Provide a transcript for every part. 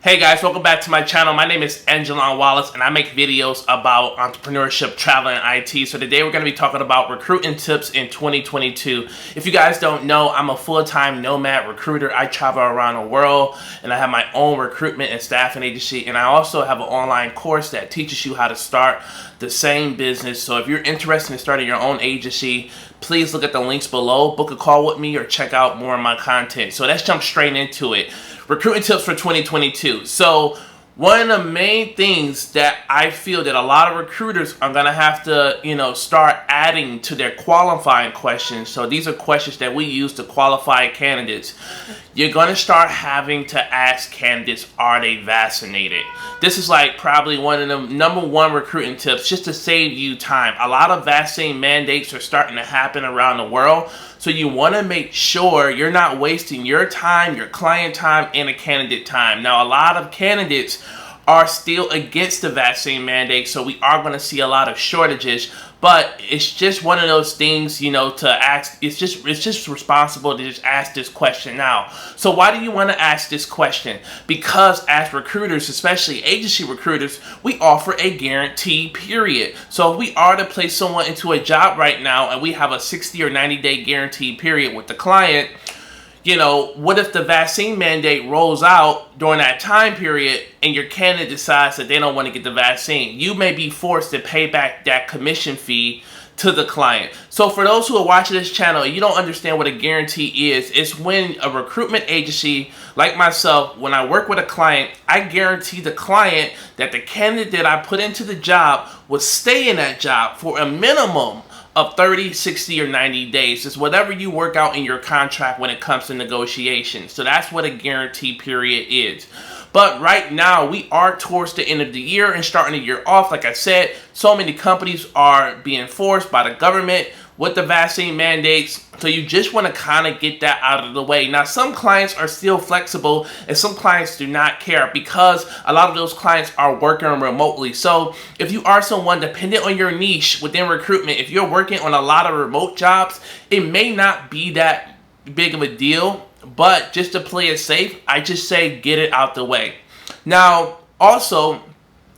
Hey guys, welcome back to my channel. My name is aijalonwallace and I make videos about entrepreneurship, travel, and IT. So today we're going to be talking about recruiting tips in 2022. If you guys don't know, I'm a full-time nomad recruiter. I travel around the world and I have my own recruitment and staffing agency, and I also have an online course that teaches you how to start the same business. So if you're interested in starting your own agency, please look at the links below, book a call with me, or check out more of my content. So let's jump straight into it. Recruiting tips for 2022. So one of the main things that I feel that a lot of recruiters are going to have to, start adding to their qualifying questions. So these are questions that we use to qualify candidates. You're going to start having to ask candidates, are they vaccinated? This is like probably one of the number one recruiting tips just to save you time. A lot of vaccine mandates are starting to happen around the world. So you want to make sure you're not wasting your time, your client time, and a candidate time. Now, a lot of candidates are still against the vaccine mandate, so we are going to see a lot of shortages. But it's just one of those things, to ask. It's just responsible to just ask this question now. So why do you want to ask this question? Because as recruiters, especially agency recruiters, we offer a guarantee period. So if we are to place someone into a job right now and we have a 60 or 90-day guarantee period with the client, what if the vaccine mandate rolls out during that time period and your candidate decides that they don't want to get the vaccine? You may be forced to pay back that commission fee to the client. So for those who are watching this channel and you don't understand what a guarantee is, it's when a recruitment agency like myself, when I work with a client, I guarantee the client that the candidate that I put into the job will stay in that job for a minimum of 30, 60, or 90 days. It's whatever you work out in your contract when it comes to negotiations. So that's what a guarantee period is. But right now, we are towards the end of the year and starting the year off. Like I said, so many companies are being forced by the government with the vaccine mandates. So you just want to kind of get that out of the way. Now, some clients are still flexible and some clients do not care because a lot of those clients are working remotely. So if you are someone dependent on your niche within recruitment, if you're working on a lot of remote jobs, it may not be that big of a deal. But just to play it safe, I just say get it out the way. Now, also,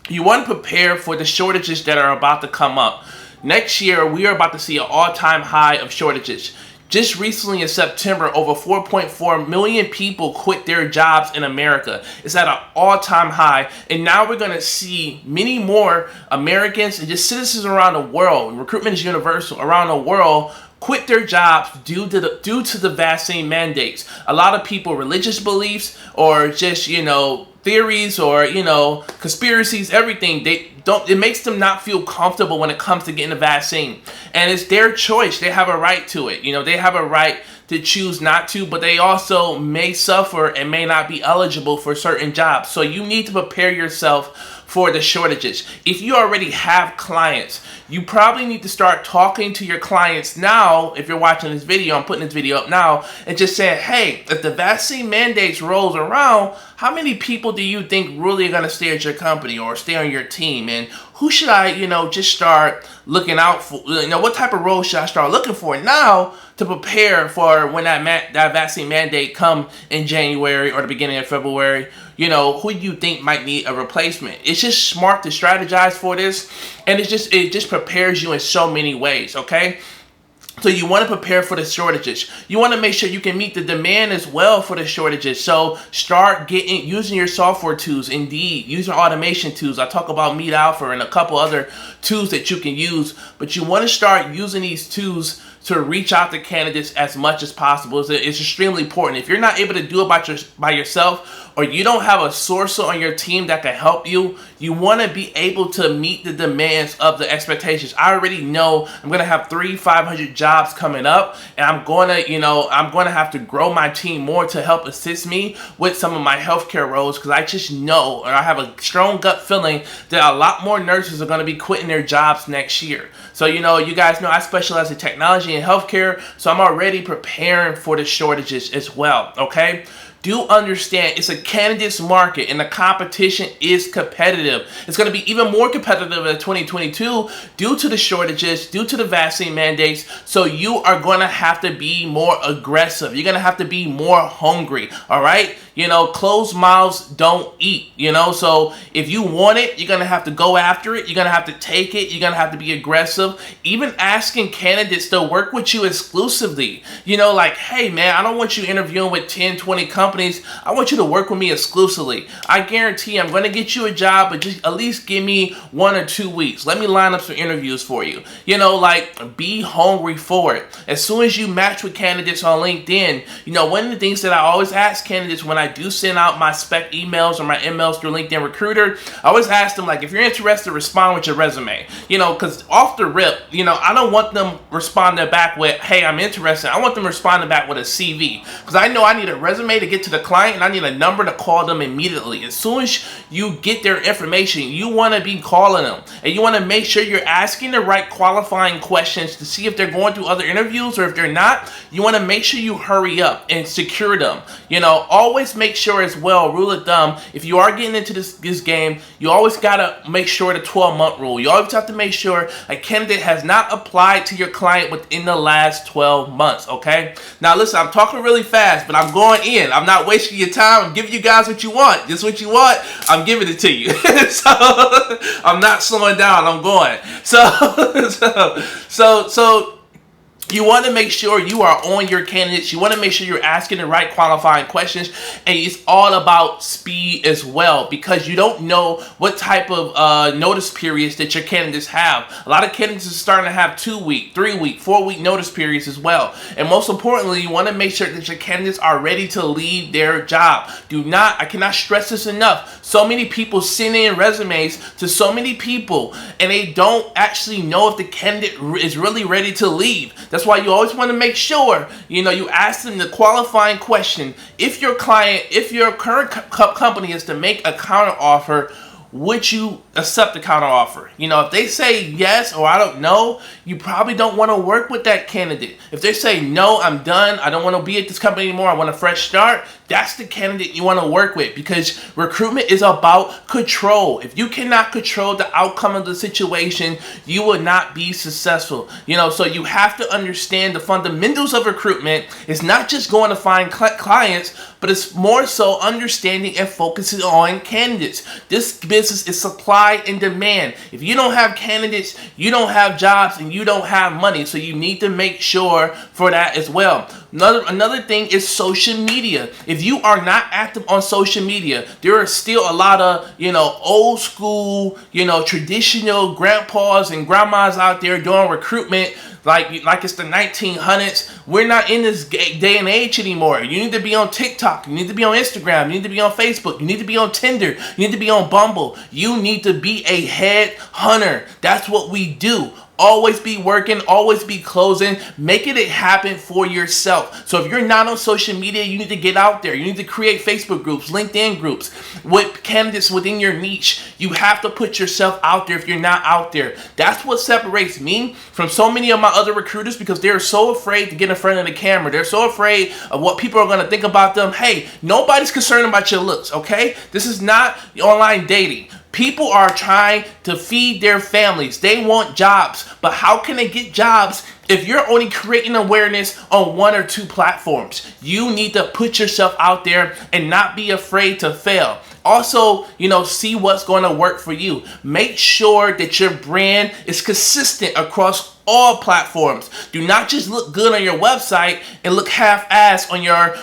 you want to prepare for the shortages that are about to come up. Next year, we are about to see an all-time high of shortages. Just recently in September, over 4.4 million people quit their jobs in America. It's at an all-time high. And now we're going to see many more Americans and just citizens around the world, recruitment is universal, around the world, quit their jobs due to the vaccine mandates. A lot of people, religious beliefs or just, theories or, conspiracies, everything, it makes them not feel comfortable when it comes to getting the vaccine. And it's their choice. They have a right to it. They have a right to choose not to, but they also may suffer and may not be eligible for certain jobs. So you need to prepare yourself for the shortages. If you already have clients, you probably need to start talking to your clients now. If you're watching this video, I'm putting this video up now, and just saying, hey, if the vaccine mandates rolls around, how many people do you think really are going to stay at your company or stay on your team? And who should I, just start looking out for? What type of role should I start looking for now to prepare for when that vaccine mandate come in January or the beginning of February? Who do you think might need a replacement? It's just smart to strategize for this, and it just prepares you in so many ways, okay? So you want to prepare for the shortages. You want to make sure you can meet the demand as well for the shortages. So start using your software tools, Indeed, using automation tools. I talk about Meet Alpha and a couple other tools that you can use, but you want to start using these tools to reach out to candidates as much as possible. It's extremely important. If you're not able to do it by yourself, or you don't have a sourcer on your team that can help you, you want to be able to meet the demands of the expectations. I already know I'm going to have 500 jobs coming up, and I'm going to have to grow my team more to help assist me with some of my healthcare roles, because I just know, or I have a strong gut feeling that a lot more nurses are going to be quitting their jobs next year. So, you guys know I specialize in technology and healthcare, so I'm already preparing for the shortages as well, okay? Do understand it's a candidates market and the competition is competitive. It's going to be even more competitive in 2022 due to the shortages, due to the vaccine mandates. So you are going to have to be more aggressive. You're going to have to be more hungry. All right. Closed mouths don't eat, so if you want it, you're going to have to go after it. You're going to have to take it. You're going to have to be aggressive. Even asking candidates to work with you exclusively, like, hey man, I don't want you interviewing with 10, 20 companies. I want you to work with me exclusively. I guarantee I'm going to get you a job, but just at least give me 1 or 2 weeks. Let me line up some interviews for you. Be hungry for it. As soon as you match with candidates on LinkedIn, one of the things that I always ask candidates when I do send out my spec emails or my emails through LinkedIn Recruiter, I always ask them, like, if you're interested, respond with your resume. Because off the rip, I don't want them responding back with, hey, I'm interested. I want them responding back with a CV. Because I know I need a resume to get to the client, and I need a number to call them immediately. As soon as you get their information, you want to be calling them. And you want to make sure you're asking the right qualifying questions to see if they're going through other interviews, or if they're not, you want to make sure you hurry up and secure them. Always make sure as well, rule of thumb, if you are getting into this game, you always got to make sure the 12-month rule. You always have to make sure a candidate has not applied to your client within the last 12 months, okay? Now listen, I'm talking really fast, but I'm going in. I'm not wasting your time. I'm giving you guys what you want. Just what you want, I'm giving it to you. So I'm not slowing down, I'm going. So you want to make sure you are on your candidates. You want to make sure you're asking the right qualifying questions. And it's all about speed as well, because you don't know what type of notice periods that your candidates have. A lot of candidates are starting to have 2-week, 3-week, 4-week notice periods as well. And most importantly, you want to make sure that your candidates are ready to leave their job. I cannot stress this enough. So many people send in resumes to so many people, and they don't actually know if the candidate is really ready to leave. That's why you always want to make sure, you ask them the qualifying question. If your current company is to make a counter offer, would you accept the counter offer? If they say yes or I don't know, you probably don't want to work with that candidate. If they say no, I'm done, I don't want to be at this company anymore, I want a fresh start, that's the candidate you want to work with, because recruitment is about control. If you cannot control the outcome of the situation, you will not be successful. So you have to understand the fundamentals of recruitment. It's not just going to find clients, but it's more so understanding and focusing on candidates. This business is supply and demand. If you don't have candidates, you don't have jobs, and you don't have money. So you need to make sure for that as well. Another thing is social media. If you are not active on social media, there are still a lot of, old school, traditional grandpas and grandmas out there doing recruitment like it's the 1900s. We're not in this day and age anymore. You need to be on TikTok. You need to be on Instagram. You need to be on Facebook. You need to be on Tinder. You need to be on Bumble. You need to be a head hunter. That's what we do. Always be working, always be closing, making it happen for yourself. So if you're not on social media, you need to get out there. You need to create Facebook groups, LinkedIn groups with candidates within your niche. You have to put yourself out there if you're not out there. That's what separates me from so many of my other recruiters, because they're so afraid to get in front of the camera. They're so afraid of what people are going to think about them. Hey, nobody's concerned about your looks, okay? This is not online dating. People are trying to feed their families. They want jobs. But how can they get jobs if you're only creating awareness on 1 or 2 platforms? You need to put yourself out there and not be afraid to fail. Also, see what's going to work for you. Make sure that your brand is consistent across all platforms. Do not just look good on your website and look half-assed on your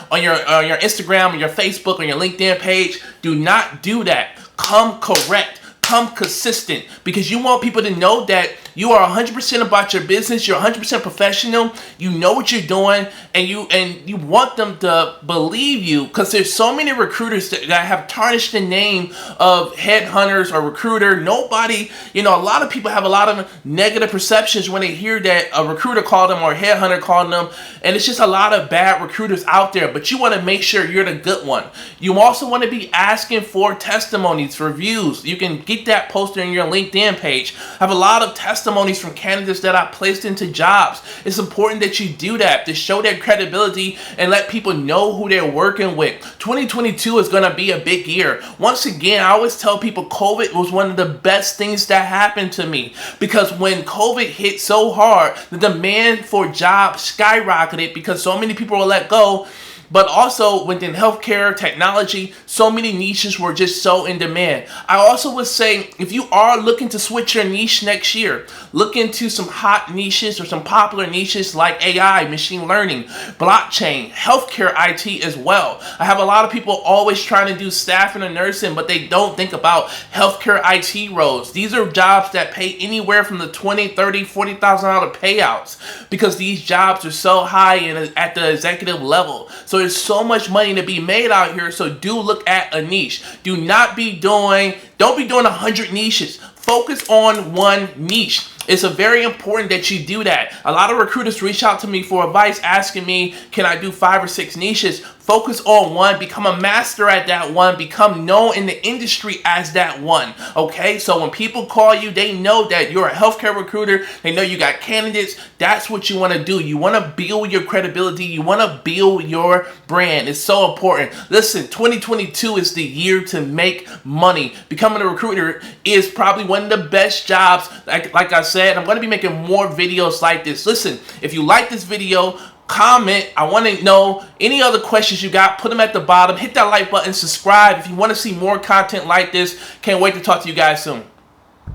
Instagram, on your Facebook, on your LinkedIn page. Do not do that. Come correct. Come consistent, because you want people to know that you are 100% about your business. You're 100% professional. You know what you're doing, and you want them to believe you, because there's so many recruiters that have tarnished the name of headhunters or recruiter. Nobody, a lot of people have a lot of negative perceptions when they hear that a recruiter called them or a headhunter called them, and it's just a lot of bad recruiters out there. But you want to make sure you're the good one. You also want to be asking for testimonies, for reviews. You can get that posted on your LinkedIn page. I have a lot of testimonies from candidates that I placed into jobs. It's important that you do that to show their credibility and let people know who they're working with. 2022 is going to be a big year. Once again, I always tell people COVID was one of the best things that happened to me, because when COVID hit so hard, the demand for jobs skyrocketed because so many people were let go. but also within healthcare, technology, so many niches were just so in demand. I also would say if you are looking to switch your niche next year, look into some hot niches or some popular niches like AI, machine learning, blockchain, healthcare IT as well. I have a lot of people always trying to do staffing and nursing, but they don't think about healthcare IT roles. These are jobs that pay anywhere from the $20,000, $30,000, $40,000 payouts because these jobs are so high at the executive level. So there's so much money to be made out here. So do look at a niche. Don't be doing 100 niches. Focus on one niche. It's very important that you do that. A lot of recruiters reach out to me for advice asking me, can I do 5 or 6 niches? Focus on one, become a master at that one, become known in the industry as that one, okay? So when people call you, they know that you're a healthcare recruiter, they know you got candidates. That's what you want to do. You want to build your credibility, you want to build your brand. It's so important. Listen, 2022 is the year to make money. Becoming a recruiter is probably one of the best jobs. Like I said, I'm going to be making more videos like this. Listen, if you like this video, comment. I want to know any other questions you got. Put them at the bottom. Hit that like button. Subscribe if you want to see more content like this. Can't wait to talk to you guys soon.